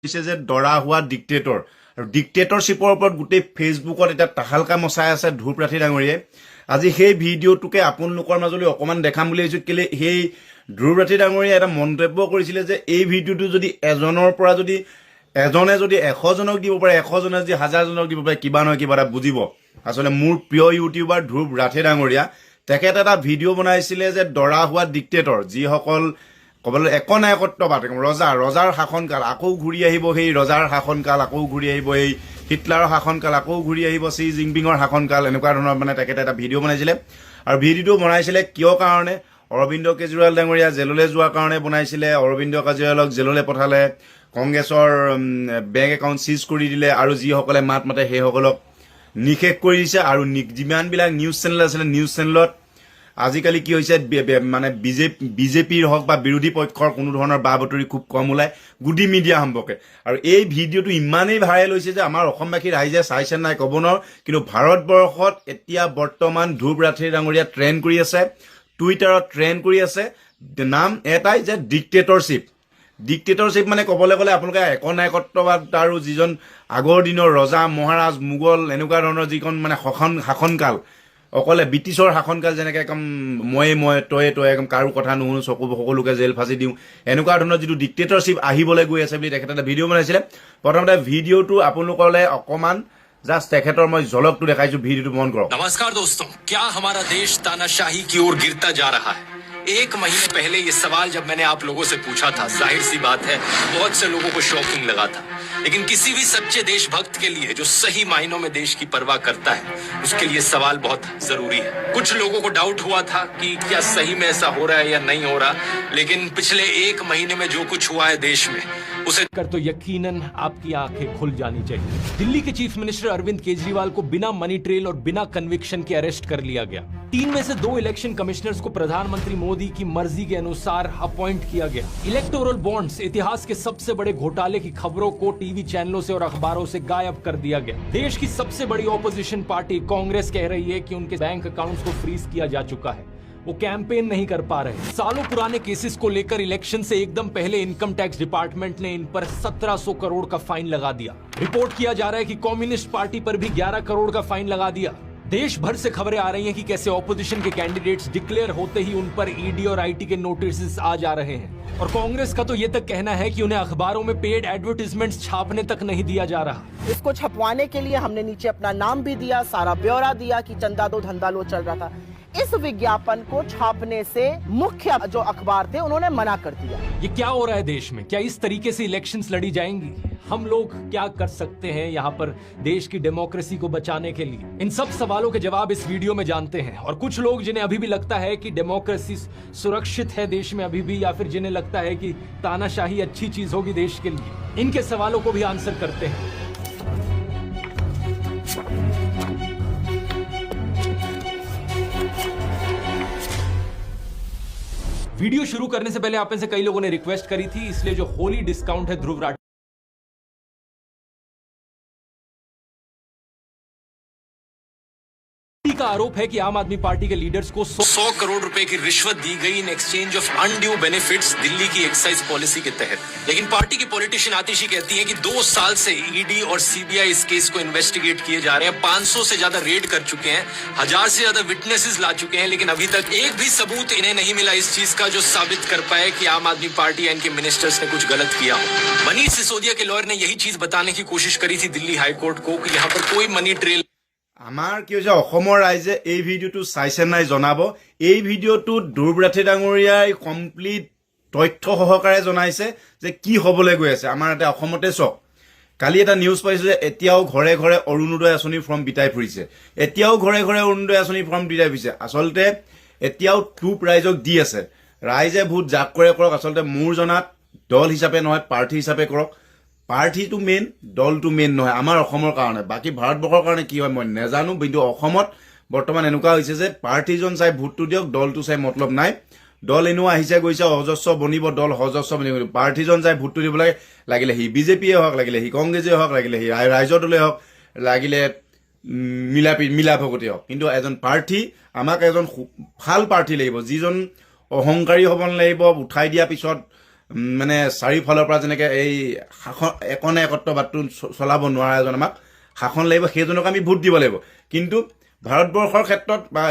দিছে যে দৰা হোৱা ডিক্টেটৰ আৰু ডিক্টেটৰশ্বিপৰ ওপৰত গোটেই ফেচবুকত এটা তাহালকা মচাই আছে ধ্ৰুৱৰাঠী ডাঙৰীয়াই। আজি সেই ভিডিঅ'টোকে আপোনালোকৰ মাজলৈ অকণমান দেখাম বুলি ভাবিছোঁ। কেলে সেই ধ্ৰুৱৰাঠী ডাঙৰীয়াই এটা মন্তব্য কৰিছিলে যে এই ভিডিঅ'টো যদি এজনৰ পৰা যদি এজনে যদি 100 জনক দিব পাৰে, 100 জনে যদি 1000 জনক দিব পাৰে, কিবা নহয় কিবা এটা বুজিব। আচলতে মোৰ প্ৰিয় ইউটিউবাৰ ধ্ৰুৱৰাঠী ডাঙৰীয়া তেখেতে এটা ভিডিঅ' বনাইছিলে যে দৰা হোৱা ডিক্টেটৰ, যিসকল ক'বলৈ একনায়কত্ববাদ ৰজাৰ শাসনকাল আকৌ ঘূৰি আহিব, সেই ৰজাৰ শাসনকাল আকৌ ঘূৰি আহিব, এই হিটলাৰৰ শাসনকাল আকৌ ঘূৰি আহিব, চি জিনপিঙৰ শাসনকাল, এনেকুৱা ধৰণৰ মানে তেখেতে এটা ভিডিঅ' বনাইছিলে। আৰু ভিডিঅ'টো বনাইছিলে কিয় কাৰণে? অৰবিন্দ কেজৰিৱাল ডাঙৰীয়া জেললৈ যোৱাৰ কাৰণে বনাইছিলে। অৰবিন্দ কেজৰিৱালক জেললৈ পঠালে, কংগ্ৰেছৰ বেংক একাউণ্ট চিজ কৰি দিলে, আৰু যিসকলে মাত মাতে সেইসকলক নিষেধ কৰি দিছে। আৰু যিমানবিলাক নিউজ চেনেল আছিলে, নিউজ চেনেলত আজিকালি কি হৈছে মানে বিজেপিৰ হওক বা বিৰোধী পক্ষৰ কোনো ধৰণৰ বা বাতৰি খুব কম ওলায় গুডি মিডিয়া সম্পৰ্কে। আৰু এই ভিডিঅ'টো ইমানেই ভাইৰেল হৈছে যে আমাৰ অসমবাসী ৰাইজে চাইছে নাই ক'ব নোৱাৰো, কিন্তু ভাৰতবৰ্ষত এতিয়া বৰ্তমান ধ্ৰুৱৰাঠী ডাঙৰীয়া ট্ৰেণ্ড কৰি আছে, টুইটাৰত ট্ৰেণ্ড কৰি আছে। নাম এটাই যে ডিক্টেটৰশ্বিপ মানে ক'বলৈ গ'লে আপোনালোকে একনায়কত্ববাদ আৰু যিজন আগৰ দিনৰ ৰজা মহাৰাজ মোগল এনেকুৱা ধৰণৰ যিখন মানে শাসনকাল, অকলে ব্ৰিটিছৰ শাসনকাল, যেনেকৈ একদম মই তয়ে একদম কাৰো কথা নুশুনো, সকলোকে জেল ফাঁচি দিওঁ, এনেকুৱা ধৰণৰ যিটো ডিক্টেটৰশ্বিপ আহিবলৈ গৈ আছে বুলি তেখেতে এটা ভিডিঅ' বনাইছিলে। প্ৰথমতে ভিডিঅ'টো আপোনালোকলৈ অকণমান জাষ্ট তেখেতৰ মই ঝলকটো দেখাইছো, ভিডিঅ'টো মন কৰক। नमस्कार दोस्तों, क्या हमारा देश तानाशाही की ओर गिरता जा रहा है? एक महीने पहले ये सवाल जब मैंने आप लोगों से पूछा था, जाहिर सी बात है बहुत से लोगों को शॉकिंग लगा था, लेकिन किसी भी सच्चे देशभक्त के लिए जो सही मायनों में देश की परवाह करता है, उसके लिए सवाल बहुत जरूरी है। कुछ लोगों को डाउट हुआ था कि क्या सही में ऐसा हो रहा है या नहीं हो रहा, लेकिन पिछले एक महीने में जो कुछ हुआ है देश में उसे कर तो यकीनन आपकी आंखें खुल जानी चाहिए। दिल्ली के चीफ मिनिस्टर अरविंद केजरीवाल को बिना मनी ट्रेल और बिना कन्विक्शन के अरेस्ट कर लिया गया। 3 में से 2 इलेक्शन कमिश्नर्स को प्रधानमंत्री मोदी की मर्जी के अनुसार अपॉइंट किया गया। इलेक्टोरल बॉन्ड्स, इतिहास के सबसे बड़े घोटाले की खबरों को टीवी चैनलों से और अखबारों से गायब कर दिया गया। देश की सबसे बड़ी ऑपोजिशन पार्टी कांग्रेस कह रही है कि उनके बैंक अकाउंट्स को फ्रीज किया जा चुका है, वो कैंपेन नहीं कर पा रहे। सालों पुराने केसेस को लेकर इलेक्शन से एकदम पहले इनकम टैक्स डिपार्टमेंट ने इन पर 1700 करोड़ का फाइन लगा दिया। रिपोर्ट किया जा रहा है कि कम्युनिस्ट पार्टी पर भी 11 करोड़ का फाइन लगा दिया। देश भर से खबरें आ रही हैं कि कैसे ऑपोजिशन के कैंडिडेट्स डिक्लेयर होते ही उन पर ईडी और आईटी के नोटिस आ जा रहे हैं। और कांग्रेस का तो ये तक कहना है कि उन्हें अखबारों में पेड एडवर्टाइजमेंट्स छापने तक नहीं दिया जा रहा। इसको छपवाने के लिए हमने नीचे अपना नाम भी दिया, सारा ब्यौरा दिया कि चंदा दो धंधा लो चल रहा था। इस विज्ञापन को छापने से मुख्य जो अखबार थे उन्होंने मना कर दिया। ये क्या हो रहा है देश में? क्या इस तरीके से इलेक्शंस लड़ी जाएंगी? हम लोग क्या कर सकते हैं यहाँ पर देश की डेमोक्रेसी को बचाने के लिए? इन सब सवालों के जवाब इस वीडियो में जानते हैं। और कुछ लोग जिन्हें अभी भी लगता है कि डेमोक्रेसी सुरक्षित है देश में अभी भी, या फिर जिन्हें लगता है कि तानाशाही अच्छी चीज होगी देश के लिए, इनके सवालों को भी आंसर करते हैं। वीडियो शुरू करने से पहले आप में से कई लोगों ने रिक्वेस्ट करी थी, इसलिए जो होली डिस्काउंट है ध्रुवराठी का आरोप है कि आम आदमी पार्टी के लीडर्स को 100 करोड़ रुपए की रिश्वत दी गई in exchange of undue benefits Delhi की एक्साइज पॉलिसी के तहत। लेकिन पार्टी की पॉलिटिशियन आतिशी कहती है कि 2 साल से ईडी और सीबीआई इस केस को इन्वेस्टिगेट किए जा रहे हैं, 500 से ज्यादा रेड कर चुके हैं, 1000 से ज्यादा विटनेसेस ला चुके हैं, लेकिन अभी तक एक भी सबूत इन्हें नहीं मिला इस चीज का जो साबित कर पाए कि आम आदमी पार्टी या इनके मिनिस्टर्स ने कुछ गलत किया हो। मनीष सिसोदिया के लॉयर ने यही चीज बताने की कोशिश करी थी दिल्ली हाईकोर्ट को कि यहाँ पर कोई मनी ट्रेल। আমাৰ কি হৈছে, অসমৰ ৰাইজে এই ভিডিঅ'টো চাইছে নাই জনাব। এই ভিডিঅ'টোত ধ্ৰুৱৰাঠী ডাঙৰীয়াই কমপ্লিট তথ্য সহকাৰে জনাইছে যে কি হ'বলৈ গৈ আছে। আমাৰ ইয়াতে অসমতে চক কালি এটা নিউজ পাইছোঁ যে এতিয়াও ঘৰে ঘৰে অৰুণোদয় আঁচনিৰ ফৰ্ম বিতাই ফুৰিছে, এতিয়াও ঘৰে ঘৰে অৰুণোদয় আঁচনিৰ ফৰ্ম বিতাই ফুৰিছে। আচলতে এতিয়াও টুপ ৰাইজক দি আছে, ৰাইজে ভোট জাক কৰে কৰক। আচলতে মোৰ জনাত দল হিচাপে নহয়, প্ৰাৰ্থী হিচাপে কৰক। পাৰ্টিটো মেইন, দলটো মেইন নহয় আমাৰ অসমৰ কাৰণে। বাকী ভাৰতবৰ্ষৰ কাৰণে কি হয় মই নাজানো, কিন্তু অসমত বৰ্তমান এনেকুৱা হৈছে যে পাৰ্টিজন চাই ভোটটো দিয়ক, দলটো চাই মতলব নাই। দল এনেও আহিছে গৈছে, অজস্ৰ বনিব, দল অজস্ৰ বনিব। পাৰ্টিজন চাই ভোটটো দিব লাগে, লাগিলে সি বিজেপিয়ে হওক, লাগিলে সি কংগ্ৰেছেই হওক, লাগিলে সি ৰাইজৰ দলে হওক, লাগিলে মিলাভগতে হওক। কিন্তু এজন প্ৰাৰ্থী, আমাক এজন ভাল প্ৰাৰ্থী লাগিব, যিজন অহংকাৰী হ'ব নালাগিব, উঠাই দিয়াৰ পিছত মানে চাৰিওফালৰ পৰা যেনেকৈ এই শাসন একনে একত্ৰবাদটো চলাব নোৱাৰা এজন আমাক শাসন লাগিব, সেইজনক আমি ভোট দিব লাগিব। কিন্তু ভাৰতবৰ্ষৰ ক্ষেত্ৰত বা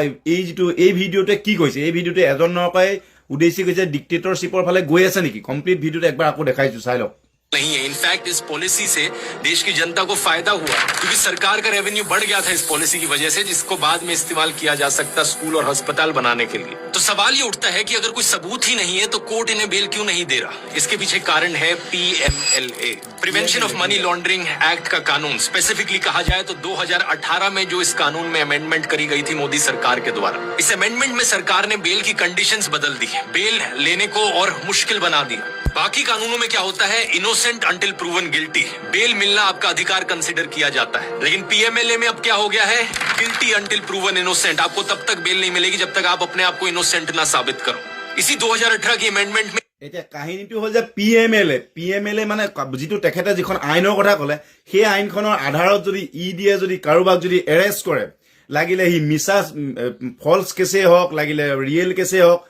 এই ভিডিঅ'টোৱে কি কৈছে, এই ভিডিঅ'টোৱে এজনৰপৰাই উদ্দেশ্যি কৈছে ডিক্টেটৰশ্বিপৰ ফালে গৈ আছে নেকি? কমপ্লিট ভিডিঅ'টো একবাৰ আকৌ দেখাইছো, চাই লওক। नहीं है। इनफैक्ट इस पॉलिसी से देश की जनता को फायदा हुआ, क्योंकि सरकार का रेवेन्यू बढ़ गया था इस पॉलिसी की वजह से, जिसको बाद में इस्तेमाल किया जा सकता स्कूल और अस्पताल बनाने के लिए। तो सवाल ये उठता है कि अगर कोई सबूत ही नहीं है तो कोर्ट इन्हें बेल क्यों नहीं दे रहा? इसके पीछे कारण है PMLA, prevention of money laundering act का कानून। स्पेसिफिकली कहा जाए तो 2018 में जो इस कानून में अमेंडमेंट करी गई थी मोदी सरकार के द्वारा, इस अमेंडमेंट में सरकार ने बेल की कंडीशंस बदल दी, बेल लेने को और मुश्किल बना दिया। बाकी कानूनों में क्या होता है, innocent until proven guilty, bail मिलना आपका अधिकार कंसिडर किया जाता है। लेकिन PMLA में अब क्या हो गया है, गिल्टी अंटिल प्रूवन इनोसेंट, आपको तब तक बेल नहीं मिलेगी जब तक आप अपने आप को इनोसेंट ना साबित करो। इसी 2018 की अमेंडमेंट में এতিয়া কাহিনীটো হ'ল যে PMLA মানে যিটো তেখেতে যিখন আইনৰ কথা ক'লে, সেই আইনখনৰ আধাৰত যদি ইডিয়ে যদি কাৰোবাক যদি এৰেষ্ট কৰে, লাগিলে সি মিছা ফলছ কেছেই হওক, লাগিলে ৰিয়েল কেছেই হওক,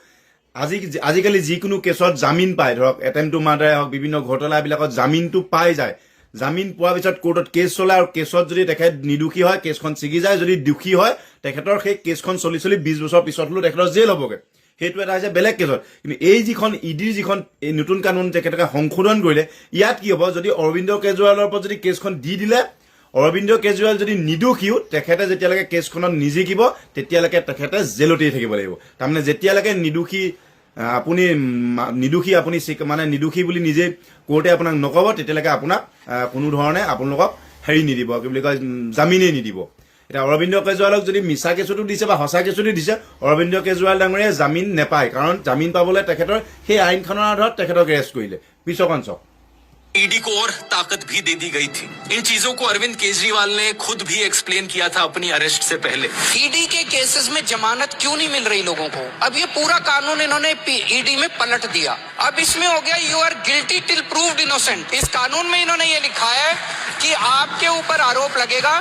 আজিকালি যিকোনো কেছত জামিন পায়, ধৰক এটেম্প টু মাৰ্ডাৰে হওক, বিভিন্ন ঘটনাবিলাকত জামিনটো পাই যায়। জামিন পোৱাৰ পিছত কোৰ্টত কেছ চলে, আৰু কেছত যদি তেখেত নিদোষী হয় কেছখন ছিগি যায়, যদি দোষী হয় তেখেতৰ সেই কেছখন চলি 20 বছৰ পিছত হ'লেও তেখেতৰ জেল হ'বগৈ। সেইটো এটা হৈছে বেলেগ কেছত। কিন্তু এই যিখন ইডিৰ যিখন এই নতুন কানুন তেখেতে সংশোধন কৰিলে, ইয়াত কি হ'ব, যদি অৰবিন্দ কেজৰিৱালৰ ওপৰত যদি কেছখন দি দিলে, অৰবিন্দ কেজৰিৱাল যদি নিদোষীও, তেখেতে যেতিয়ালৈকে কেছখনত নিজিকিব তেতিয়ালৈকে তেখেতে জেলতেই থাকিব লাগিব। তাৰমানে যেতিয়ালৈকে আপুনি মানে নিদোষী বুলি নিজে কোৰ্টে আপোনাক নক'ব, তেতিয়ালৈকে আপোনাক কোনো ধৰণে আপোনালোকক নিদিব, কি বুলি কয়, জামিনেই নিদিব। এতিয়া অৰবিন্দ কেজৰিৱালক যদি মিছা কেছতো দিছে বা সঁচা কেছতো দিছে, অৰবিন্দ কেজৰিৱাল ডাঙৰীয়াই জামিন নেপায়, কাৰণ জামিন পাবলৈ তেখেতৰ সেই আইনখনৰ আধাৰত তেখেতক এৰেষ্ট কৰিলে। পিছৰখন চাওক। ईडी को और ताकत भी दे दी गई थी। इन चीजों को अरविंद केजरीवाल ने खुद भी एक्सप्लेन किया था अपनी अरेस्ट से पहले। ईडी के केसेस में जमानत क्यों नहीं मिल रही लोगों को? अब ये पूरा कानून इन्होंने ईडी में पलट दिया। अब इसमें हो गया you are guilty till proved innocent. इस कानून में इन्होंने ये लिखा है कि आपके ऊपर आरोप लगेगा,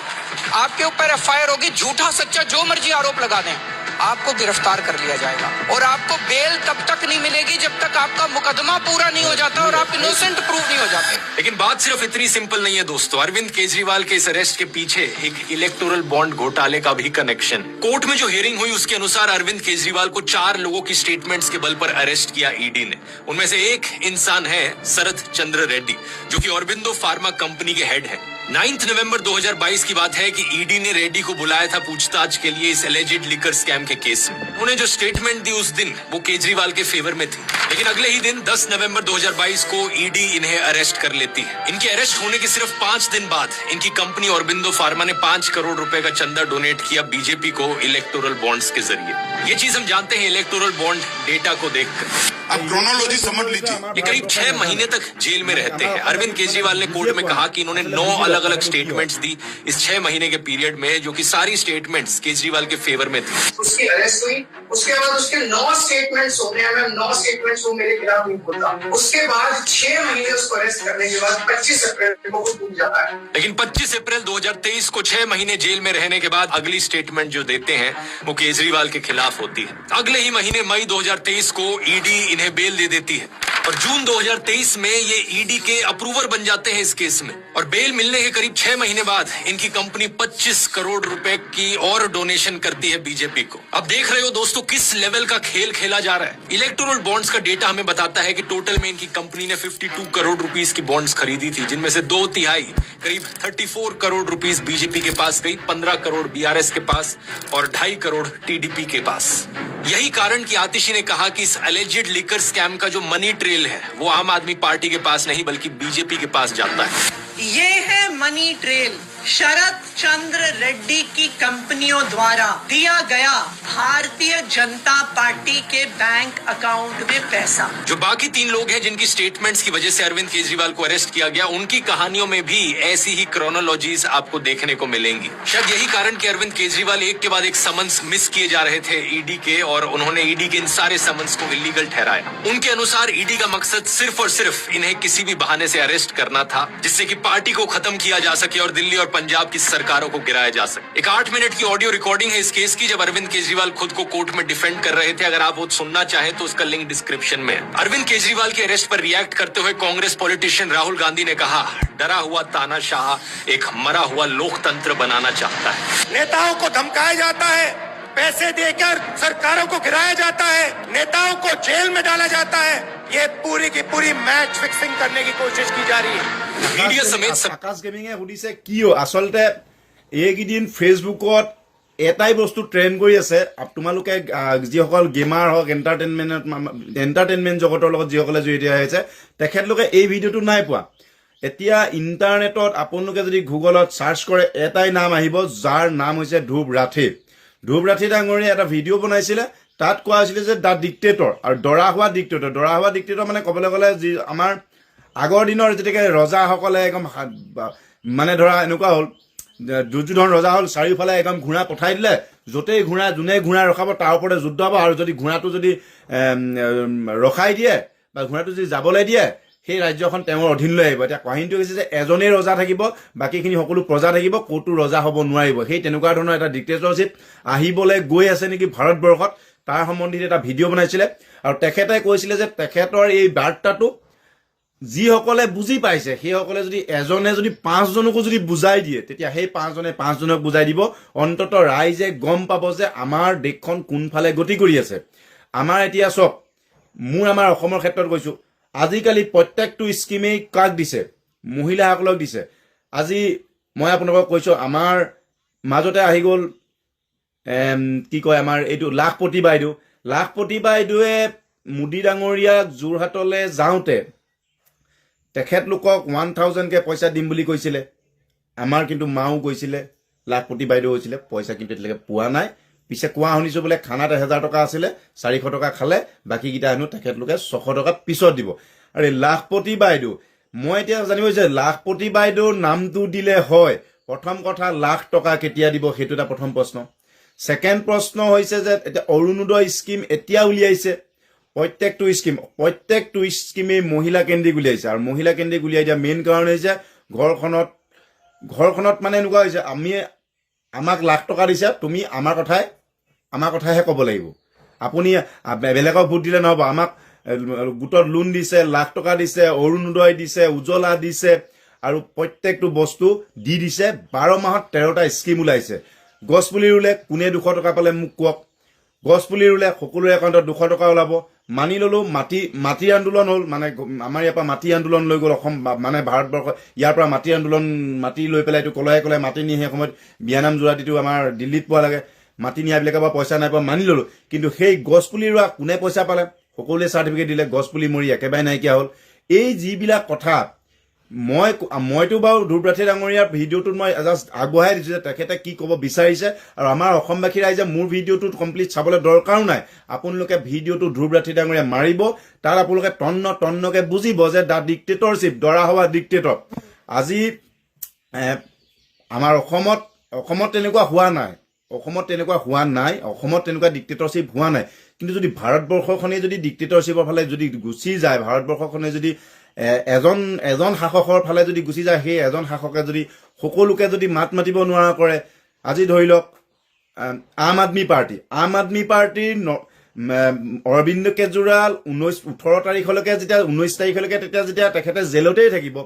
आपके ऊपर FIR होगी, झूठा सच्चा जो मर्जी आरोप लगा दें, आपको गिरफ्तार कर लिया जाएगा और आपको बेल तब तक नहीं मिलेगी जब तक आपका मुकदमा पूरा नहीं हो जाता और आप इनोसेंट प्रूव नहीं हो जाते। लेकिन बात सिर्फ इतनी सिंपल नहीं है दोस्तों। अरविंद केजरीवाल के इस अरेस्ट के पीछे एक इलेक्टोरल बॉन्ड घोटाले का भी कनेक्शन। कोर्ट में जो हियरिंग हुई उसके अनुसार अरविंद केजरीवाल को 4 लोगों की स्टेटमेंट्स के बल पर अरेस्ट किया ईडी ने। उनमें से एक इंसान है शरद चंद्र रेड्डी, जो कि ऑरबिंदो फार्मा कंपनी के हेड है। 9 नवंबर 2022 की बात है कि ईडी ने रेड्डी को बुलाया था पूछताछ के लिए इस एलिजिड लिकर स्कैम के केस में। उन्हें जो स्टेटमेंट दी उस दिन वो केजरीवाल के फेवर में थी, लेकिन अगले ही दिन 10 नवंबर 2022 को ईडी इन्हें अरेस्ट कर लेती है। इनके अरेस्ट होने के सिर्फ 5 दिन बाद इनकी कंपनी ऑरबिंदो फार्मा ने 5 करोड़ रुपए का चंदा डोनेट किया बीजेपी को इलेक्टोरल बॉन्ड्स के जरिए। ये चीज हम जानते हैं इलेक्टोरल बॉन्ड डेटा को देखकर। अब क्रोनोलॉजी समझ लीजिए। ये करीब 6 महीने तक जेल में रहते हैं। अरविंद केजरीवाल ने कोर्ट में कहा कि इन्होंने 9 अलग अलग स्टेटमेंट्स दी इस 6 महीने के पीरियड में, जो कि सारी स्टेटमेंट्स केजरीवाल के फेवर में थी। उसकी अरेस्ट हुई, उसके बाद उसके 9 स्टेटमेंट्स हो गए। अगर 9 स्टेटमेंट्स वो मेरे खिलाफ नहीं बोलता, उसके बाद 6 महीने उसको अरेस्ट करने के बाद 25 अप्रैल को टूट जाता है। लेकिन 25 अप्रैल 2023 को 6 महीने जेल में रहने के बाद अगली स्टेटमेंट जो देते हैं वो केजरीवाल के खिलाफ होती है। अगले ही महीने मई 2023 को ईडी इन्हें बेल दे देती है और जून 2023 में ये ईडी के अप्रूवर बन जाते हैं इस केस में। और बेल मिलने के करीब 6 महीने बाद इनकी कंपनी 25 करोड़ रुपए की और डोनेशन करती है बीजेपी को। अब देख रहे हो दोस्तों किस लेवल का खेल खेला जा रहा है। इलेक्टोरल बॉन्ड्स का डेटा हमें बताता है कि टोटल में इनकी कंपनी ने 52 करोड़ रुपीस की बॉन्ड्स खरीदी थी, जिनमें से 2/3 करीब 34 करोड़ रुपीस बीजेपी के पास गई, 15 करोड़ BRS के पास और 2.5 करोड़ TDP के पास। यही कारण कि आतिशी ने कहा कि इस एलिजिड लिकर स्कैम का जो मनी ट्रेल है वो आम आदमी पार्टी के पास नहीं बल्कि बीजेपी के पास जाता है। ये है मनी ट्रेल, शरद चंद्र रेड्डी की कंपनियों द्वारा दिया गया भारतीय जनता पार्टी के बैंक अकाउंट में पैसा। जो बाकी 3 लोग हैं जिनकी स्टेटमेंट्स की वजह से अरविंद केजरीवाल को अरेस्ट किया गया, उनकी कहानियों में भी ऐसी ही क्रोनोलॉजीज आपको देखने को मिलेंगी। शायद यही कारण कि अरविंद केजरीवाल एक के बाद एक समन्स मिस किए जा रहे थे ईडी के, और उन्होंने ईडी के इन सारे समन्स को इलीगल ठहराया। उनके अनुसार ईडी का मकसद सिर्फ और सिर्फ इन्हें किसी भी बहाने से अरेस्ट करना था, जिससे कि पार्टी को खत्म किया जा सके और दिल्ली और पंजाब की सरकारों को गिराया जा सके। एक 8 मिनट की ऑडियो रिकॉर्डिंग है इस केस की, जब अरविंद केजरीवाल खुद को कोर्ट में डिफेंड कर रहे थे। अगर आप वो सुनना चाहें तो उसका लिंक डिस्क्रिप्शन में है। अरविंद केजरीवाल के अरेस्ट पर रिएक्ट करते हुए कांग्रेस पॉलिटिशियन राहुल गांधी ने कहा, डरा हुआ तानाशाह एक मरा हुआ लोकतंत्र बनाना चाहता है। नेताओं को धमकाया जाता है, पैसे देकर सरकारों को गिराया जाता है, नेताओं को जेल में डाला जाता है। ये पूरी की पूरी मैच फिक्सिंग करने की कोशिश की जा रही है। मीडिया समेत আকাশ গেমিঙে সুধিছে কিয় আচলতে এইকেইদিন ফেচবুকত এটাই বস্তু ট্ৰেণ্ড কৰি আছে। তোমালোকে যিসকল গেমাৰ হওক এণ্টাৰটেইনমেণ্ট জগতৰ লগত যিসকলে জড়িত হৈ আছে তেখেতলোকে এই ভিডিঅ'টো নাই পোৱা। এতিয়া ইণ্টাৰনেটত আপোনালোকে যদি গুগলত চাৰ্চ কৰে এটাই নাম আহিব, যাৰ নাম হৈছে ধ্ৰুৱ ৰাঠি। ধ্ৰুৱ ৰাঠি ডাঙৰীয়ে এটা ভিডিঅ' বনাইছিলে, তাত কোৱা হৈছিলে যে দ্য ডিক্টেটৰ আৰু দৰা হোৱা ডিক্টেটৰ মানে ক'বলৈ গ'লে যি আমাৰ আগৰ দিনৰ যেতিয়াকে ৰজাসকলে একদম মানে ধৰা এনেকুৱা হ'ল, দুৰ্যোধন ৰজা হ'ল, চাৰিওফালে একদম ঘোঁৰা পঠাই দিলে, য'তেই ঘোঁৰা যোনে ঘোঁৰা ৰখাব তাৰ ওপৰতে যুদ্ধ হ'ব। আৰু যদি ঘোঁৰাটো যদি ৰখাই দিয়ে বা ঘোঁৰাটো যদি যাবলৈ দিয়ে সেই ৰাজ্যখন তেওঁৰ অধীনলৈ আহিব। এতিয়া কাহিনীটো হৈছে যে এজনেই ৰজা থাকিব, বাকীখিনি সকলো প্ৰজা থাকিব, ক'তো ৰজা হ'ব নোৱাৰিব। সেই তেনেকুৱা ধৰণৰ এটা ডিক্টেটৰশ্বিপ আহিবলৈ গৈ আছে নেকি ভাৰতবৰ্ষত, তাৰ সম্বন্ধে এটা ভিডিঅ' বনাইছিলে। আৰু তেখেতে কৈছিলে যে তেখেতৰ এই বাৰ্তাটো যিসকলে বুজি পাইছে সেইসকলে যদি এজনে যদি 5জনকো যদি বুজাই দিয়ে তেতিয়া সেই 5জনে 5জনক বুজাই দিব। অন্তত ৰাইজে গম পাব যে আমাৰ দেশখন কোনফালে গতি কৰি আছে। আমাৰ এতিয়া চব আমাৰ অসমৰ ক্ষেত্ৰত কৈছোঁ, আজিকালি প্ৰত্যেকটো স্কিমেই কাক দিছে? মহিলাসকলক দিছে। আজি মই আপোনালোকক কৈছোঁ, আমাৰ মাজতে আহি গ'ল কি কয় আমাৰ এইটো লাখপতি বাইদেৱে মোদী ডাঙৰীয়াক যোৰহাটলৈ যাওঁতে তেখেতলোকক 1000কে পইচা দিম বুলি কৈছিলে। আমাৰ কিন্তু মাও গৈছিলে, লাখপতি বাইদেউ হৈছিলে, পইচা কিন্তু এতিয়ালৈকে পোৱা নাই। পিছে কোৱা শুনিছোঁ বোলে খানাত 1000 টকা আছিলে, 400 টকা খালে, বাকীকেইটা হেনো তেখেতলোকে 600 টকা পিছত দিব। আৰু এই লাখপতি বাইদেউ, মই এতিয়া জানিব বিচাৰিছোঁ লাখপতি বাইদেউৰ নামটো দিলে হয়, প্ৰথম কথা লাখ টকা কেতিয়া দিব সেইটো এটা প্ৰথম প্ৰশ্ন। ছেকেণ্ড প্ৰশ্ন হৈছে যে এতিয়া অৰুণোদয় স্কিম এতিয়া উলিয়াইছে, প্ৰত্যেকটো স্কিমেই মহিলা কেন্দ্ৰিক উলিয়াইছে। আৰু মহিলা কেন্দ্ৰিক উলিয়াই দিয়া মেইন কাৰণ হৈছে ঘৰখনত মানে এনেকুৱা হৈছে, আমাক লাখ টকা দিছে, তুমি আমাৰ কথাহে ক'ব লাগিব। আপুনি বেলেগক ভোট দিলে নহ'ব। আমাক গোটত লোন দিছে, লাখ টকা দিছে, অৰুণোদয় দিছে, উজ্জ্বলা দিছে, আৰু প্ৰত্যেকটো বস্তু দিছে। 12 মাহত 13টা স্কিম ওলাইছে। গছপুলি ৰুলে কোনে 200 টকা পালে মোক কওক। গছপুলি ৰুলে সকলোৰে একাউণ্টত 200 টকা ওলাব। মানি ল'লোঁ, মাটি আন্দোলন হ'ল, মানে আমাৰ ইয়াৰ পৰা মাটি আন্দোলন লৈ গ'ল অসম, মানে ভাৰতবৰ্ষ ইয়াৰ পৰা মাটি লৈ পেলাই এইটো কলাই মাটি নি সেই সময়ত বিয়ানাম যোৰাটিটো আমাৰ দিল্লীত পোৱা লাগে। মাটি নিয়াবিলাকৰ পৰা পইচা নাই পোৱা মানি ল'লোঁ, কিন্তু সেই গছপুলি ৰোৱা কোনে পইচা পালে? সকলোৱে চাৰ্টিফিকেট দিলে, গছপুলি মৰি একেবাৰে নাইকিয়া হ'ল। এই যিবিলাক কথা মইতো বাৰু ধ্ৰুৱ ৰাঠি ডাঙৰীয়াৰ ভিডিঅ'টোত মই জাষ্ট আগবঢ়াই দিছোঁ যে তেখেতে কি ক'ব বিচাৰিছে। আৰু আমাৰ অসমবাসী ৰাইজে মোৰ ভিডিঅ'টোত কমপ্লিট চাবলৈ দৰকাৰো নাই। আপোনালোকে ভিডিঅ'টো ধ্ৰুৱ ৰাঠি ডাঙৰীয়া মাৰিব, তাত আপোনালোকে তন্নকে বুজিব যে দ্য ডিক্টেটৰশ্বিপ, দৰা হোৱা ডিক্টেটৰ। আজি আমাৰ অসমত তেনেকুৱা হোৱা নাই, অসমত তেনেকুৱা ডিক্টেটৰশ্বিপ হোৱা নাই। কিন্তু যদি ভাৰতবৰ্ষখনে যদি ডিক্টেটৰশ্বিপৰ ফালে যদি গুচি যায়, ভাৰতবৰ্ষখনে যদি এজন শাসকৰ ফালে যদি গুচি যায়, সেই এজন শাসকে যদি সকলোকে যদি মাত মাতিব নোৱাৰা কৰে, আজি ধৰি লওক আম আদমি পাৰ্টিৰ অৰবিন্দ কেজৰিৱাল 18 তাৰিখলৈকে যেতিয়া 19 তাৰিখলৈকে তেতিয়া তেখেতে জেলতেই থাকিব।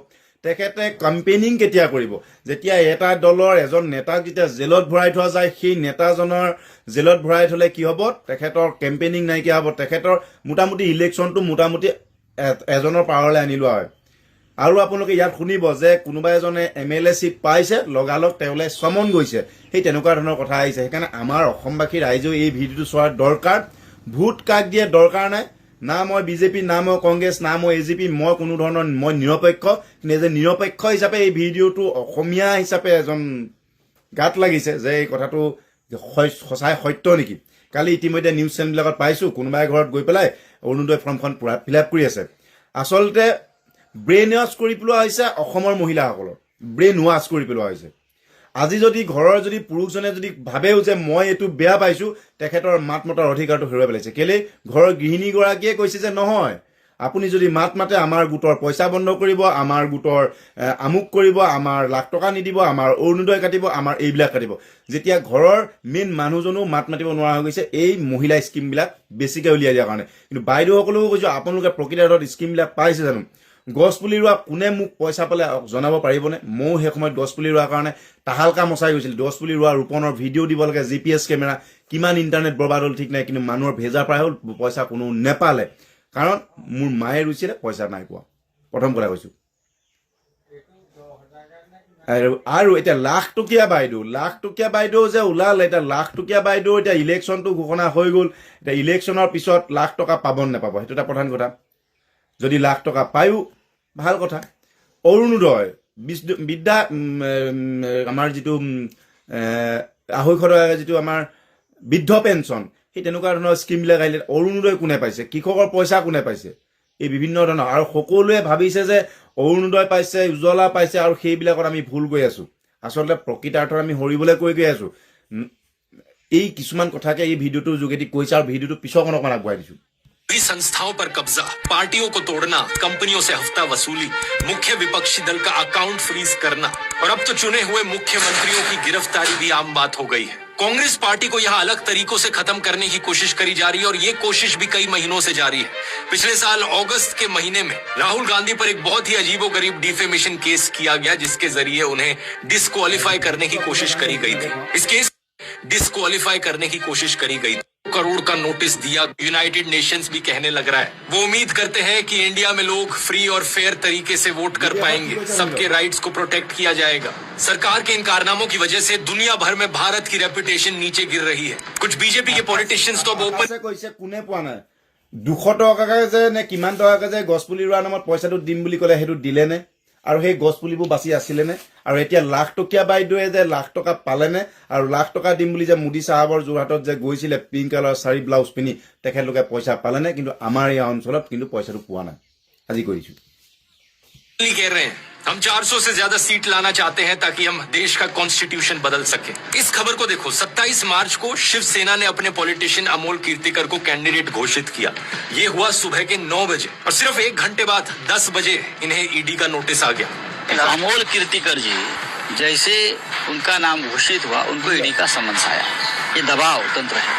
তেখেতে কেম্পেইনিং কেতিয়া কৰিব? যেতিয়া এটা দলৰ এজন নেতাক যেতিয়া জেলত ভৰাই থোৱা যায়, সেই নেতাজনৰ জেলত ভৰাই থ'লে কি হ'ব? তেখেতৰ কেম্পেইনিং নাইকিয়া হ'ব। তেখেতৰ মোটামুটি ইলেকশ্যনটো এজনৰ পাৱাৰলৈ আনি লোৱা হয়। আৰু আপোনালোকে ইয়াত শুনিব যে কোনোবা এজনে MLA চিট পাইছে, লগালগ তেওঁলৈ চমন গৈছে। সেই তেনেকুৱা ধৰণৰ কথা আহিছে। সেইকাৰণে আমাৰ অসমবাসী ৰাইজেও এই ভিডিঅ'টো চোৱাৰ দৰকাৰ। ভোট কাক দিয়ে দৰকাৰ নাই। না মই বিজেপি, না মই কংগ্ৰেছ, না মই AGP, মই কোনো ধৰণৰ মই নিৰপেক্ষ। কিন্তু যে নিৰপেক্ষ হিচাপে এই ভিডিঅ'টো অসমীয়া হিচাপে এজন গাত লাগিছে যে এই কথাটো সঁচাই সত্য নেকি। কালি ইতিমধ্যে নিউজ চেনেলবিলাকত পাইছোঁ কোনোবাই ঘৰত গৈ পেলাই অৰুণোদয় ফৰ্মখন পূৰা ফিল আপ কৰি আছে। আচলতে ব্ৰেইন ৱাছ কৰি পেলোৱা হৈছে অসমৰ মহিলাসকলৰ, ব্ৰেইন ৱাছ কৰি পেলোৱা হৈছে। আজি যদি ঘৰৰ যদি পুৰুষজনে যদি ভাবেও যে মই এইটো বেয়া পাইছোঁ, তেখেতৰ মাত মতাৰ অধিকাৰটো হেৰুৱাই পেলাইছে। কেলেই? ঘৰৰ গৃহিণীগৰাকীয়ে কৈছে যে নহয়, আপুনি যদি মাত মাতে আমাৰ গোটৰ পইচা বন্ধ কৰিব, আমাৰ গোটৰ আমুক কৰিব, আমাৰ লাখ টকা নিদিব, আমাৰ অৰুণোদয় কাটিব, আমাৰ এইবিলাক কাটিব। যেতিয়া ঘৰৰ মেইন মানুহজনো মাত মাতিব নোৱাৰা হৈ গৈছে এই মহিলা স্কিমবিলাক বেছিকৈ উলিয়াই দিয়াৰ কাৰণে। কিন্তু বাইদেউসকলেও কৈছোঁ, আপোনালোকে প্ৰকৃত অৰ্থত স্কিমবিলাক পাইছে জানো? গছ পুলি ৰোৱা কোনে মোক পইচা পালে জনাব পাৰিবনে? ময়ো সেই সময়ত গছ পুলি ৰোৱাৰ কাৰণে তাহালকা মচাই গৈছিল। গছ পুলি ৰোৱা ৰোপণৰ ভিডিঅ' দিব লাগে, GPS কেমেৰা, কিমান ইণ্টাৰনেট বৰবাদ হ'ল ঠিক নাই, কিন্তু মানুহৰ ভেজা প্ৰায় হ'ল, পইচা কোনো নেপালে। কাৰণ মোৰ মায়ে ৰুইছিলে, পইচা নাই পোৱা। প্ৰথম কথা কৈছোঁ। আৰু এতিয়া লাখ টকীয়া বাইদেউ যে ওলালে, এতিয়া লাখ টকীয়া বাইদেউ এতিয়া ইলেকশ্যনটো ঘোষণা হৈ গ'ল। এতিয়া ইলেকশ্যনৰ পিছত লাখ টকা পাব নাপাব সেইটো এটা প্ৰধান কথা। যদি লাখ টকা পায়ো ভাল কথা। অৰুণোদয় বিদ্যা আমাৰ যিটো 250 টকা যিটো আমাৰ বৃদ্ধ পেঞ্চন, সেই তেনেকুৱা ধৰণৰ স্কিমবিলাক আহিলে অৰুণোদয় কোনে পাইছে, কৃষকৰ পইচা কোনে পাইছে, এই বিভিন্ন ধৰণৰ। আৰু সকলোৱে ভাবিছে যে অৰুণোদয় পাইছে, উজ্জ্বলা পাইছে, আৰু সেইবিলাকত আমি ভুল গৈ আছোঁ। আচলতে প্ৰকৃতাৰ্থত আমি হৰিবলৈ গৈ আছোঁ। এই কিছুমান কথাকে এই ভিডিঅ'টোৰ যোগেদি কৈছে, আৰু ভিডিঅ'টো পিছৰ অকণমান আগবঢ়াই দিছোঁ। संस्थाओं पर कब्जा, पार्टियों को तोड़ना, कंपनियों से हफ्ता वसूली, मुख्य विपक्षी दल का अकाउंट फ्रीज करना और अब तो चुने हुए मुख्यमंत्रियों की गिरफ्तारी भी आम बात हो गई है। कांग्रेस पार्टी को यहाँ अलग तरीकों से खत्म करने की कोशिश करी जा रही है और ये कोशिश भी कई महीनों से जारी है। पिछले साल अगस्त के महीने में राहुल गांधी पर एक बहुत ही अजीबोगरीब डिफेमेशन केस किया गया, जिसके जरिए उन्हें डिस्क्वालीफाई करने की कोशिश करी गई थी। इस केस डिस्क्वालीफाई करने की कोशिश करी गई, करोड़ का नोटिस दिया। यूनाइटेड नेशंस भी कहने लग रहा है वो उम्मीद करते हैं कि इंडिया में लोग फ्री और फेयर तरीके से वोट कर पाएंगे, सबके राइट्स को प्रोटेक्ट किया जाएगा। सरकार के इन कारनामों की वजह से दुनिया भर में भारत की रेपुटेशन नीचे गिर रही है। कुछ बीजेपी के पॉलिटिशियंस तो अब ओपन কৈছে কোনে পোৱা নাই 200 টকাকে যে নে কিমান টকাকে যে গছপুলি ৰোৱাৰ নামত পইচাটো দিম বুলি ক'লে সেইটো দিলে নে? আৰু সেই গছপুলিবোৰ বাচি আছিলে নে? আৰু এতিয়া লাখ টকীয়া বাইদেৱে যে লাখ টকা পালে নে? আৰু লাখ টকা দিম বুলি যে মোদী চাহাবৰ যোৰহাটত যে গৈছিলে পিংক কালাৰ শাৰী ব্লাউজ পিন্ধি, তেখেতলোকে পইচা পালে নে? কিন্তু আমাৰ এই অঞ্চলত কিন্তু পইচাটো পোৱা নাই। আজি কৰিছোঁ। कह रहे हैं हम 400 से ज्यादा सीट लाना चाहते हैं ताकि हम देश का कॉन्स्टिट्यूशन बदल सके। इस खबर को देखो, 27 मार्च को शिवसेना ने अपने पॉलिटिशियन अमोल कीर्तिकर को कैंडिडेट घोषित किया। ये हुआ सुबह के 9 बजे और सिर्फ 1 घंटे बाद 10 बजे इन्हें ईडी का नोटिस आ गया। अमोल कीर्तिकर जी जैसे उनका नाम घोषित हुआ, उनको ईडी का समन्स आया। ये दबाव तंत्र है,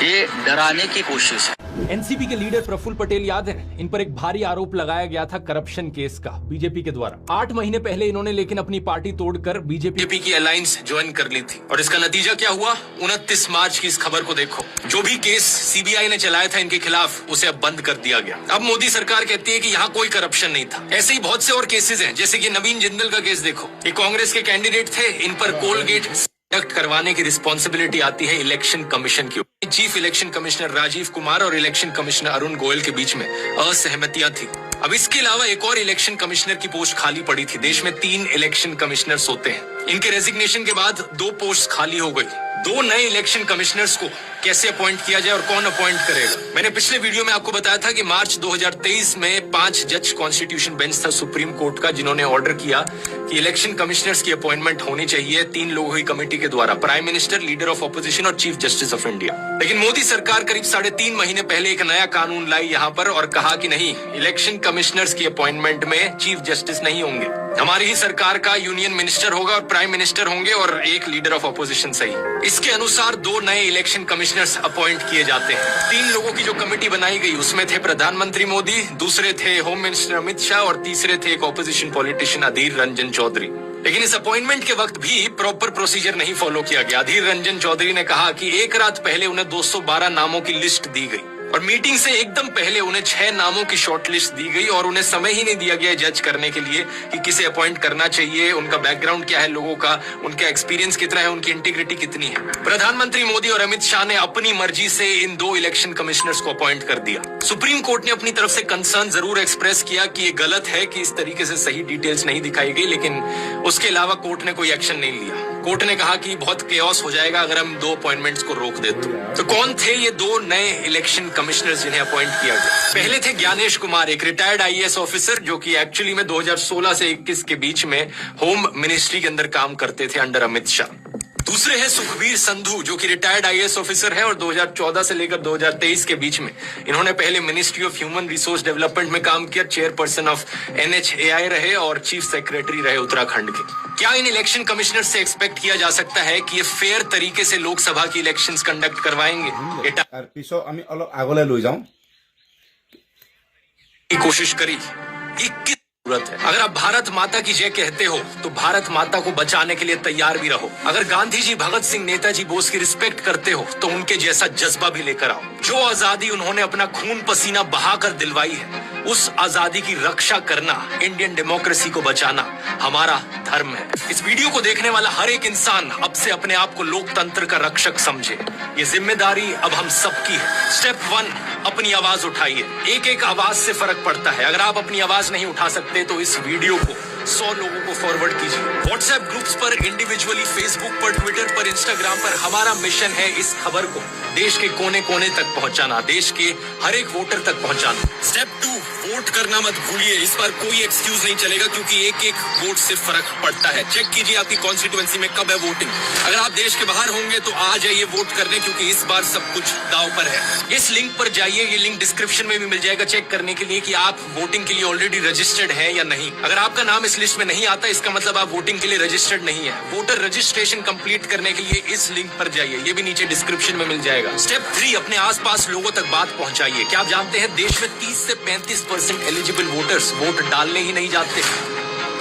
ये डराने की कोशिश है। एनसीपी के लीडर प्रफुल्ल पटेल याद है, इन पर एक भारी आरोप लगाया गया था करप्शन केस का बीजेपी के द्वारा। 8 महीने पहले इन्होंने लेकिन अपनी पार्टी तोड़कर बीजेपी की अलायंस ज्वाइन कर ली थी और इसका नतीजा क्या हुआ? 29 मार्च की इस खबर को देखो। जो भी केस सीबीआई ने चलाया था इनके खिलाफ, उसे अब बंद कर दिया गया। अब मोदी सरकार कहती है कि यहाँ कोई करप्शन नहीं था। ऐसे ही बहुत से और केसेस हैं, जैसे कि नवीन जिंदल का केस देखो। ये कांग्रेस के कैंडिडेट थे, इन पर कोलगेट करवाने की रिस्पॉन्सिबिलिटी आती है इलेक्शन कमीशन की। Chief election commissioner Rajeev Kumar और इलेक्शन कमिश्नर अरुण गोयल के बीच में असहमतियां थी। अब इसके अलावा एक और इलेक्शन कमिश्नर की पोस्ट खाली पड़ी थी। देश में 3 इलेक्शन कमिश्नर्स होते हैं। इनके रेजिग्नेशन के बाद 2 पोस्ट खाली हो गई। 2 नए इलेक्शन कमिश्नर्स को कैसे अपॉइंट किया जाए और कौन अपॉइंट करेगा? मैंने पिछले वीडियो में आपको बताया था कि मार्च 2023 में 5 जज कॉन्स्टिट्यूशन बेंच था सुप्रीम कोर्ट का, जिन्होंने ऑर्डर किया कि इलेक्शन कमिश्नर्स की अपॉइंटमेंट होनी चाहिए 3 लोगों की कमेटी के द्वारा, prime minister, leader of opposition और चीफ जस्टिस ऑफ इंडिया। लेकिन मोदी सरकार करीब 3.5 महीने पहले एक नया कानून लाई यहाँ पर और कहा कि नहीं, इलेक्शन कमिश्नर्स की अपॉइंटमेंट में चीफ जस्टिस नहीं होंगे, हमारी ही सरकार का यूनियन मिनिस्टर होगा और प्राइम मिनिस्टर होंगे और एक लीडर ऑफ ऑपोजिशन सही। इसके अनुसार 2 नए इलेक्शन कमिश्नर्स अपॉइंट किए जाते हैं। 3 लोगों की जो कमेटी बनाई गई उसमें थे प्रधानमंत्री मोदी, दूसरे थे होम मिनिस्टर अमित शाह और तीसरे थे एक ऑपोजिशन पॉलिटिशियन अधीर रंजन चौधरी। लेकिन इस अपॉइंटमेंट के वक्त भी प्रॉपर प्रोसीजर नहीं फॉलो किया गया। अधीर रंजन चौधरी ने कहा कि एक रात पहले उन्हें 212 नामों की लिस्ट दी गई और मीटिंग से एकदम पहले उन्हें 6 नामों की शॉर्ट लिस्ट दी गई और उन्हें समय ही नहीं दिया गया जज करने के लिए कि किसे अपॉइंट करना चाहिए, उनका बैकग्राउंड क्या है, लोगों का उनका एक्सपीरियंस कितना है, उनकी इंटीग्रिटी कितनी है। प्रधानमंत्री मोदी और अमित शाह ने अपनी मर्जी से इन 2 इलेक्शन कमिश्नर्स को अपॉइंट कर दिया। सुप्रीम कोर्ट ने अपनी तरफ से कंसर्न जरूर एक्सप्रेस किया कि ये गलत है कि इस तरीके से सही डिटेल्स नहीं दिखाई गई, लेकिन उसके अलावा कोर्ट ने कोई एक्शन नहीं लिया। कोर्ट ने कहा कि बहुत केओस हो जाएगा अगर हम 2 अपॉइंटमेंट्स को रोक दे तो कौन थे ये 2 नए इलेक्शन कमिश्नर्स जिन्हें अपॉइंट किया गया? पहले थे ज्ञानेश कुमार, एक रिटायर्ड IAS ऑफिसर जो कि एक्चुअली में 2016 से 21 के बीच में होम मिनिस्ट्री के अंदर काम करते थे अंडर अमित शाह। दूसरे हैं सुखबीर संधू, जो कि रिटायर्ड आईएएस ऑफिसर है और 2014 से लेकर 2023 के बीच में इन्होंने पहले ministry of human resource development में काम किया, चेयरपर्सन ऑफ NHAI रहे और चीफ सेक्रेटरी रहे उत्तराखंड के। क्या इन इलेक्शन कमिश्नर से एक्सपेक्ट किया जा सकता है कि ये फेयर तरीके से लोकसभा की इलेक्शंस कंडक्ट करवाएंगे? की कोशिश करी, 21 जरूरत है। अगर आप भारत माता की जय कहते हो तो भारत माता को बचाने के लिए तैयार भी रहो। अगर गांधी जी, भगत सिंह, नेताजी बोस की रिस्पेक्ट करते हो तो उनके जैसा जज्बा भी लेकर आओ। जो आजादी उन्होंने अपना खून पसीना बहाकर दिलवाई है, उस आजादी की रक्षा करना, इंडियन डेमोक्रेसी को बचाना हमारा धर्म है। इस वीडियो को देखने वाला हर एक इंसान अब से अपने आप को लोकतंत्र का रक्षक समझे। ये जिम्मेदारी अब हम सबकी है। स्टेप 1, अपनी आवाज उठाइए। एक एक आवाज से फर्क पड़ता है। अगर आप अपनी आवाज नहीं उठा सकते तो इस वीडियो को 100 लोगों को फॉरवर्ड कीजिए। व्हाट्सएप ग्रुप्स पर, इंडिविजुअली, फेसबुक पर, ट्विटर पर, इंस्टाग्राम पर। हमारा मिशन है इस खबर को देश के कोने कोने तक पहुंचाना, देश के हर एक वोटर तक पहुंचाना। स्टेप 2, वोट करना मत भूलिए। इस बार कोई एक्सक्यूज नहीं चलेगा, क्योंकि एक एक वोट से फर्क पड़ता है। चेक कीजिए आपकी कॉन्स्टिट्यूएंसी में कब है वोटिंग। अगर आप देश के बाहर होंगे तो आ जाइए वोट करने, क्योंकि इस बार सब कुछ दांव पर है। इस लिंक पर जाइए, ये लिंक डिस्क्रिप्शन में भी मिल जाएगा, चेक करने के लिए कि आप वोटिंग के लिए ऑलरेडी रजिस्टर्ड है या नहीं। अगर आपका नाम इस लिस्ट में नहीं आता, इसका मतलब आप वोटिंग के लिए रजिस्टर्ड नहीं है। वोटर रजिस्ट्रेशन कंप्लीट करने के लिए इस लिंक पर जाइए, ये भी नीचे डिस्क्रिप्शन में मिल जाएगा। स्टेप 3, अपने आसपास लोगों तक बात पहुंचाइए। क्या आप जानते हैं देश में 30 से 35% एलिजिबल वोटर्स वोट डालने ही नहीं जाते।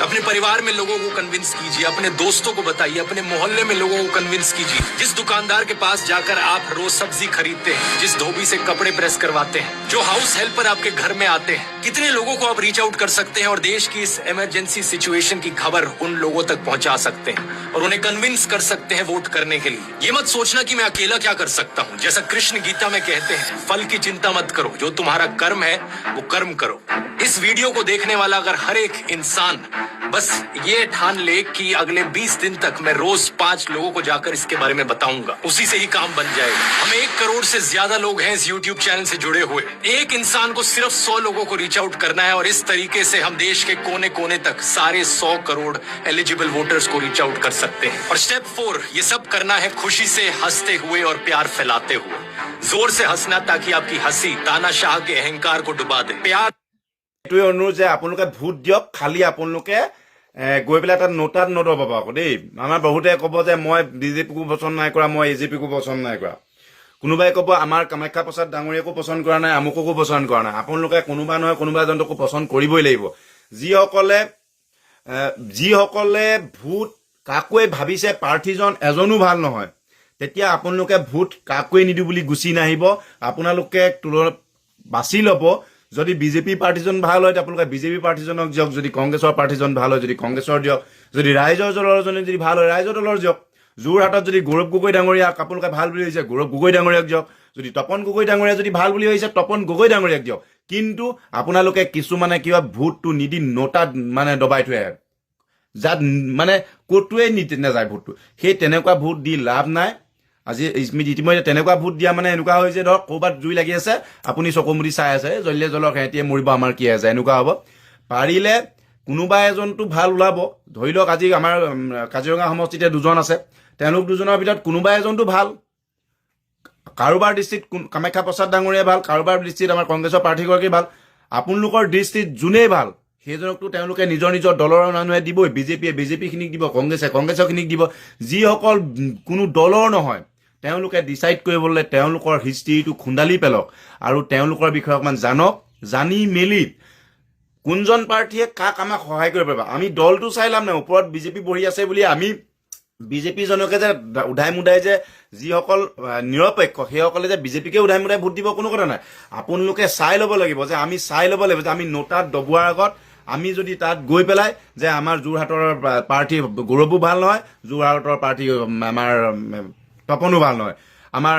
अपने परिवार में लोगों को कन्विंस कीजिए, अपने दोस्तों को बताइए, अपने मोहल्ले में लोगों को कन्विंस कीजिए। जिस दुकानदार के पास जाकर आप रोज सब्जी खरीदते हैं, जिस धोबी से कपड़े प्रेस करवाते हैं, जो हाउस हेल्पर आपके घर में आते हैं, कितने लोगों को आप रीच आउट कर सकते हैं और देश की इस इमरजेंसी सिचुएशन की खबर उन लोगों तक पहुंचा सकते हैं और उन्हें कन्विंस कर सकते हैं वोट करने के लिए। ये मत सोचना कि मैं अकेला क्या कर सकता हूँ। जैसा कृष्ण गीता में कहते हैं, फल की चिंता मत करो, जो तुम्हारा कर्म है वो कर्म करो। इस वीडियो को देखने वाला अगर हर एक इंसान बस ये ठान ले कि अगले 20 दिन तक मैं रोज 5 लोगों को जाकर इसके बारे में बताऊंगा, उसी से ही काम बन जाएगा। हमें 1 करोड़ से ज्यादा लोग हैं इस YouTube चैनल से जुड़े हुए। एक इंसान को सिर्फ 100 लोगों को रीच आउट करना है और इस तरीके से हम देश के कोने कोने तक सारे 100 करोड़ एलिजिबल वोटर्स को रीच आउट कर सकते हैं। और स्टेप 4, ये सब करना है खुशी से, हंसते हुए और प्यार फैलाते हुए। जोर से हंसना ताकि आपकी हंसी तानाशाह के अहंकार को डुबा दे। प्यार अनुरोध जे आपलोके भोट दियक, खाली आपलोके गई पेলাই তাত নোটাত নদবাব আকৌ দেই। আমাৰ বহুতে ক'ব যে মই বিজেপিকো পচন্দ নাই কৰা, মই এজেপিকো পচন্দ নাই কৰা। কোনোবাই ক'ব আমাৰ কামাখ্যা প্ৰসাদ ডাঙৰীয়াকো পচন্দ কৰা নাই, আমুককো পচন্দ কৰা নাই। আপোনালোকে কোনোবা নহয় কোনোবা এজনকো পচন্দ কৰিবই লাগিব। যিসকলে ভোট কাকোৱে ভাবিছে প্ৰাৰ্থীজন এজনো ভাল নহয়, তেতিয়া আপোনালোকে ভোট কাকোৱে নিদিওঁ বুলি গুচি নাহিব। আপোনালোকে বাছি ল'ব। যদি বিজেপি পাৰ্টিজন ভাল হয় আপোনালোকে বিজেপি পাৰ্টিজনক দিয়ক, যদি কংগ্ৰেছৰ পাৰ্টিজন ভাল হয় যদি কংগ্ৰেছৰ দিয়ক, যদি ৰাইজৰ দলৰজনে যদি ভাল হয় ৰাইজৰ দলৰ দিয়ক। যোৰহাটত যদি গৌৰৱ গগৈ ডাঙৰীয়াক আপোনালোকে ভাল বুলি ভাবিছে গৌৰৱ গগৈ ডাঙৰীয়াক দিয়ক, যদি তপন গগৈ ডাঙৰীয়া যদি ভাল বুলি ভাবিছে তপন গগৈ ডাঙৰীয়াক দিয়ক। কিন্তু আপোনালোকে কিছুমানে কিবা ভোটটো নিদি নোটাত মানে দবাই থৈ আহে, যাত মানে ক'তোৱে নাযায় ভোটটো। সেই তেনেকুৱা ভোট দি লাভ নাই। আজি ইতিমধ্যে তেনেকুৱা ভোট দিয়া মানে এনেকুৱা হয় যে ধৰক ক'ৰবাত জুই লাগি আছে, আপুনি চকুমুদি চাই আছে, জ্বলিলে জ্বলক, সিহঁতিয়ে মৰিব, আমাৰ কি আছে, এনেকুৱা হ'ব। পাৰিলে কোনোবা এজনটো ভাল ওলাব। ধৰি লওক আজি আমাৰ কাজিৰঙা সমষ্টিতে 2জন আছে, তেওঁলোক 2জনৰ ভিতৰত কোনোবা এজনটো ভাল। কাৰোবাৰ দৃষ্টিত কামাখ্যা প্ৰসাদ ডাঙৰীয়া ভাল, কাৰোবাৰ দৃষ্টিত আমাৰ কংগ্ৰেছৰ প্ৰাৰ্থীগৰাকী ভাল। আপোনালোকৰ দৃষ্টিত যোনেই ভাল সেইজনকতো তেওঁলোকে নিজৰ নিজৰ দলৰ মানুহে দিবই। বিজেপিখিনিক দিব, কংগ্ৰেছৰখিনিক দিব। যিসকল কোনো দলৰ নহয় তেওঁলোকে ডিচাইড কৰিবলৈ তেওঁলোকৰ হিষ্ট্ৰীটো খুন্দালি পেলক আৰু তেওঁলোকৰ বিষয়ে অকণমান জানক। জানি মেলি কোনজন পাৰ্টীয়ে কাক আমাক সহায় কৰিব পাৰিব। আমি দলটো চাই লাভ নাই। ওপৰত বিজেপি বহি আছে বুলি আমি বিজেপিজনকে যে উধাই মুধাই যে যিসকল নিৰপেক্ষ সেইসকলে যে বিজেপিকে উধাই মুধাই ভোট দিব, কোনো কথা নাই। আপোনালোকে চাই ল'ব লাগিব যে আমি চাই ল'ব লাগিব যে আমি নোটাত দবোৱাৰ আগত আমি যদি তাত গৈ পেলাই যে আমাৰ যোৰহাটৰ পাৰ্টী গৌৰৱো ভাল নহয়, যোৰহাটৰ পাৰ্টী আমাৰ তপনো ভাল নহয়, আমাৰ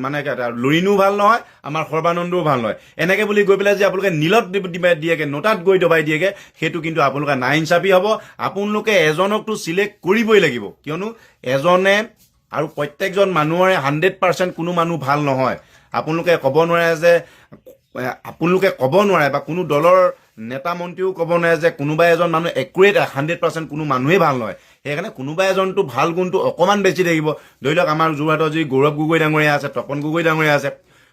মানে লুৰিণো ভাল নহয়, আমাৰ সৰ্বানন্দও ভাল নহয়, এনেকে বুলি গৈ পেলাই যে আপোনালোকে নীলত দিয়েগে, নোটাত গৈ দবাই দিয়েগে, সেইটো কিন্তু আপোনালোকে নাইনচাফি হ'ব। আপোনালোকে এজনকতো চিলেক্ট কৰিবই লাগিব, কিয়নো এজনে আৰু প্ৰত্যেকজন মানুহৰে 100% কোনো মানুহ ভাল নহয়। আপোনালোকে ক'ব নোৱাৰে বা কোনো দলৰ নেতা মন্ত্ৰীও ক'ব নোৱাৰে যে কোনোবা এজন মানুহ একুৰেট 100% কোনো মানুহেই ভাল নহয়। সেইকাৰণে কোনোবা এজনটো ভাল গুণটো অকণমান বেছি থাকিব। ধৰি লওক আমাৰ যোৰহাটৰ যদি গৌৰৱ গগৈ ডাঙৰীয়া আছে, তপন গগৈ ডাঙৰীয়া আছে,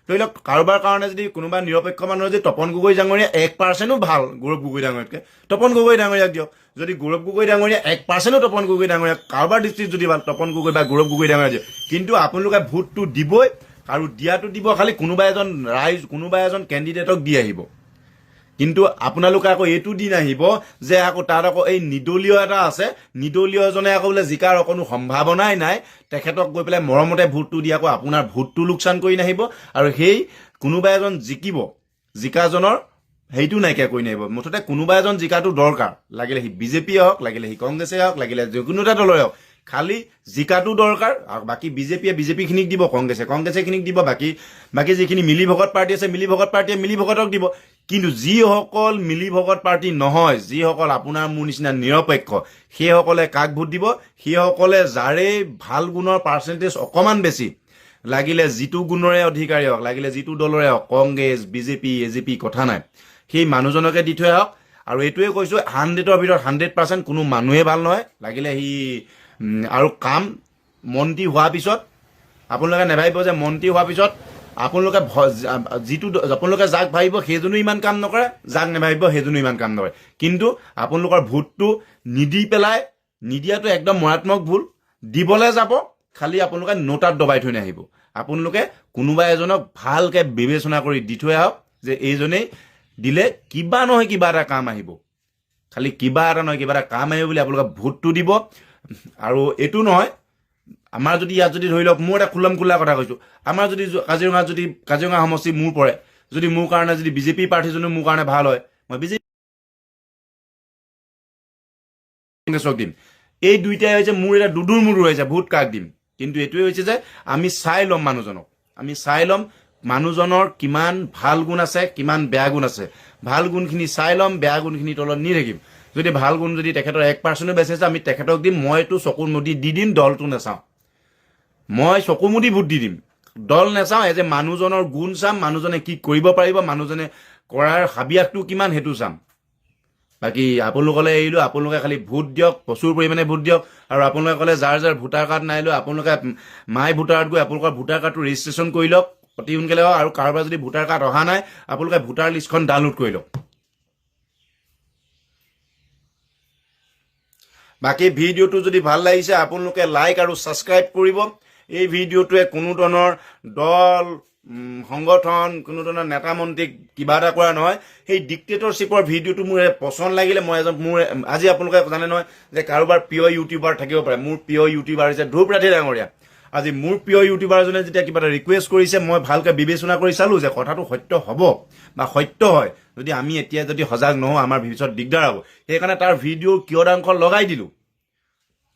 ধৰি লওক কাৰোবাৰ কাৰণে যদি কোনোবা নিৰপেক্ষ মানুহৰ যদি তপন গগৈ ডাঙৰীয়া 1%ও ভাল গৌৰৱ গগৈ ডাঙৰীয়াতকৈ, তপন গগৈ ডাঙৰীয়াক দিয়ক। যদি গৌৰৱ গগৈ ডাঙৰীয়া 1%ও তপন গগৈ ডাঙৰীয়া, কাৰোবাৰ দৃষ্টিত যদি ভাল তপন গগৈ বা গৌৰৱ গগৈ ডাঙৰীয়া দিয়ক। কিন্তু আপোনালোকে ভোটটো দিবই, আৰু দিয়াটো দিব খালি কোনোবা এজন কোনোবা এজন কেণ্ডিডেটক দি আহিব। কিন্তু আপোনালোকে আকৌ এইটো দিন আহিব যে আকৌ তাত আকৌ এই নিদলীয় এটা আছে, নিদলীয় এজনে আকৌ বোলে জিকাৰ অকণো সম্ভাৱনাই নাই, তেখেতক গৈ পেলাই মৰমতে ভোটটো দি আকৌ আপোনাৰ ভোটটো লোকচান কৰি নাহিব, আৰু সেই কোনোবা এজন জিকিব, জিকাজনৰ সেইটো নাইকিয়া কৰি নাহিব। মুঠতে কোনোবা এজন জিকাটো দৰকাৰ, লাগিলে সি বিজেপিয়ে হওক, লাগিলে সি কংগ্ৰেছে হওক, লাগিলে যিকোনো এটা দলৰে হওক, খালি জিকাটো দৰকাৰ। আৰু বাকী বিজেপিখিনিক দিব, কংগ্ৰেছেখিনিক দিব, বাকী যিখিনি মিলিভগত পাৰ্টি আছে মিলিভগত পাৰ্টীয়ে মিলিভগতক দিব। কিন্তু যিসকল মিলিভগত পাৰ্টি নহয়, যিসকল আপোনাৰ মোৰ নিচিনা নিৰপেক্ষ, সেইসকলে কাক ভোট দিব? সেইসকলে যাৰে ভাল গুণৰ পাৰ্চেণ্টেজ অকণমান বেছি, লাগিলে যিটো গুণৰে অধিকাৰী হওক, লাগিলে যিটো দলৰে হওক, কংগ্ৰেছ, বিজেপি, এজেপি কথা নাই, সেই মানুহজনকে দি থৈ আহক। আৰু এইটোৱে কৈছোঁ 100ৰ ভিতৰত 100% কোনো মানুহে ভাল নহয়, লাগিলে সি আৰু কাম মন্ত্ৰী হোৱাৰ পিছত আপোনালোকে নেভাবিব যে মন্ত্ৰী হোৱাৰ পিছত আপোনালোকে আপোনালোকে যাক ভাবিব সেইজনো ইমান কাম নকৰে, যাক নেভাবিব সেইজনো ইমান কাম নকৰে। কিন্তু আপোনালোকৰ ভোটটো নিদি পেলাই, নিদিয়াটো একদম মাৰাত্মক ভুল। দিবলৈ যাব, খালি আপোনালোকে নোটাত দবাই থৈ নাহিব। আপোনালোকে কোনোবা এজনক ভালকৈ বিবেচনা কৰি দি থৈ আহক যে এইজনেই দিলে কিবা নহয় কিবা এটা কাম আহিব, খালি কিবা এটা নহয় কিবা এটা কাম আহিব বুলি আপোনালোকে ভোটটো দিব। আৰু এইটো নহয়, আমাৰ যদি ইয়াত যদি ধৰি লওক, মোৰ এটা খোলাম খোলা কথা কৈছোঁ, আমাৰ যদি কাজিৰঙা সমষ্টি মোৰ পৰে, যদি মোৰ কাৰণে যদি বিজেপি প্ৰাৰ্থীজনো মোৰ কাৰণে ভাল হয়, মই বিজেপি কংগ্ৰেছক দিম। এই দুইটাই হৈছে মোৰ এটা দুদুৰ মুদুৰ হৈছে ভোট কাক দিম। কিন্তু এইটোৱে হৈছে যে আমি চাই ল'ম মানুহজনক, আমি চাই ল'ম মানুহজনৰ কিমান ভাল গুণ আছে, কিমান বেয়া গুণ আছে। ভাল গুণখিনি চাই ল'ম, বেয়া গুণখিনি তলত নি থাকিম। যদি ভাল গুণ যদি তেখেতৰ 1%ও বেছি আছে, আমি তেখেতক দিম। মইতো চকু মুদি দি দিম, দলটো নাচাওঁ। মই চকু মুদি ভোট দি দিম, দল নাচাওঁ। যে মানুহজনৰ গুণ চাম, মানুহজনে কি কৰিব পাৰিব, মানুহজনে কৰাৰ হাবিয়াসটো কিমান, সেইটো চাম। বাকী আপোনালোকলৈ এৰিলোঁ, আপোনালোকে খালি ভোট দিয়ক, প্ৰচুৰ পৰিমাণে ভোট দিয়ক। আৰু আপোনালোকে ক'লে যাৰ ভোটাৰ কাৰ্ড নাই লৈ, আপোনালোকে মাই ভোটাৰত গৈ আপোনালোকৰ ভোটাৰ কাৰ্ডটো ৰেজিষ্ট্ৰেশ্যন কৰি লওক অতি সোনকালে। আৰু কাৰোবাৰ যদি ভোটাৰ কাৰ্ড অহা নাই, আপোনালোকে ভোটাৰ লিষ্টখন ডাউনলোড কৰি লওক। বাকী ভিডিঅ'টো যদি ভাল লাগিছে আপোনালোকে লাইক আৰু ছাবস্ক্ৰাইব কৰিব। এই ভিডিঅ'টোৱে কোনো ধৰণৰ দল, সংগঠন, কোনো ধৰণৰ নেতা মন্ত্ৰীক কিবা এটা কৰা নহয়। সেই ডিক্টেটৰশ্বিপৰ ভিডিঅ'টো মোৰ পচন্দ লাগিলে, মোৰ আজি আপোনালোকে জানে নহয় যে কাৰোবাৰ প্ৰিয় ইউটিউবাৰ থাকিব পাৰে। মোৰ প্ৰিয় ইউটিউবাৰ হৈছে ধ্ৰুৱ ৰাঠি ডাঙৰীয়া। আজি মোৰ প্ৰিয় ইউটিউবাৰজনে যেতিয়া কিবা এটা ৰিকুৱেষ্ট কৰিছে, মই ভালকৈ বিবেচনা কৰি চালোঁ যে কথাটো সত্য হ'ব বা সত্য হয়। যদি আমি এতিয়া যদি সজাগ নহওঁ, আমাৰ ভৱিষ্যত দিগদাৰ হ'ব। সেইকাৰণে তাৰ ভিডিঅ' কিয়দাংশ লগাই দিলোঁ।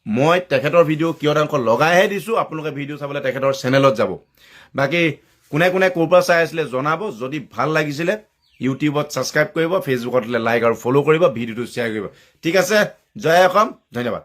মই তেখেতৰ ভিডিঅ' কিয়দাংশ লগাইহে দিছোঁ। আপোনালোকে ভিডিঅ' চাবলৈ তেখেতৰ চেনেলত যাব। বাকী কোনে কোনে ক'ৰ পৰা চাই আছিলে জনাব। যদি ভাল লাগিছিলে ইউটিউবত ছাবস্ক্ৰাইব কৰিব, ফেচবুকত লাইক আৰু ফ'ল' কৰিব, ভিডিঅ'টো শ্বেয়াৰ কৰিব। ঠিক আছে, জয় অসম, ধন্যবাদ।